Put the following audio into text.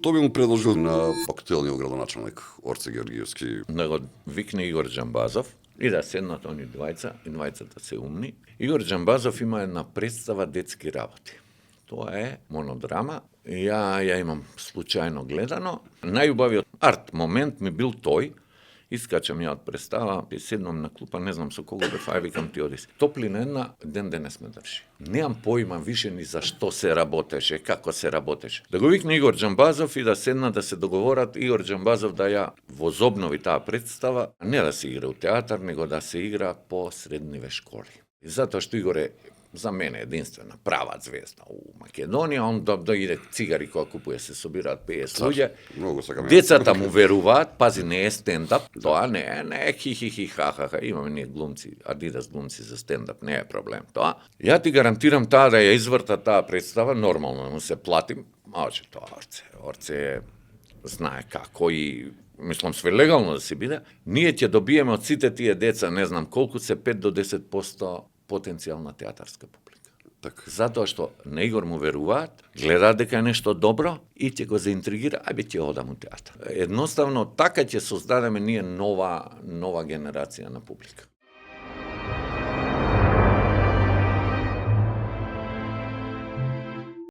Што би му предложил на актуелниот градоначалник Орце Георгиевски? Да го викне Игор Џамбазов и да седнат они двајца, и двајцата се умни. Игор Џамбазов има една представа детски работи. Тоа е монодрама. Ја имам случајно гледано. Најубавиот арт момент ми бил тој. Искачам ја од представа, и седнам на клупа, не знам со кого бев, ај викам ти оди. Топлина една, ден денес ме држи. Немам поима више ни за што се работеше, како се работеше. Да го викне Игор Џамбазов и да седнат да се договорат, Игор Џамбазов да ја возобнови таа представа, не да се игра у театар, него да се игра по средниве школи. И затоа што Игор е за мене единствена права звезда у Македонија, он да иде цигари која купува, се собираат 50 луѓе. Многу сакам. Децата му веруваат, пази, не е стендап, тоа не е хи ха, имаме ние глумци, Адидас глумци за стендап, не е проблем тоа. Ја ти гарантирам таа да ја изврта таа представа, нормално му се платим, може тоа Орце знае како и мислам све легално да се биде. Ние ќе добиеме од сите тие деца, не знам колку се 5 до 10% потенцијална театарска публика. Така. Затоа што на Игор му веруваат, гледаат дека е нешто добро и ќе го заинтригира, ајде ќе одам у театар. Едноставно така ќе создадеме ние нова генерација на публика.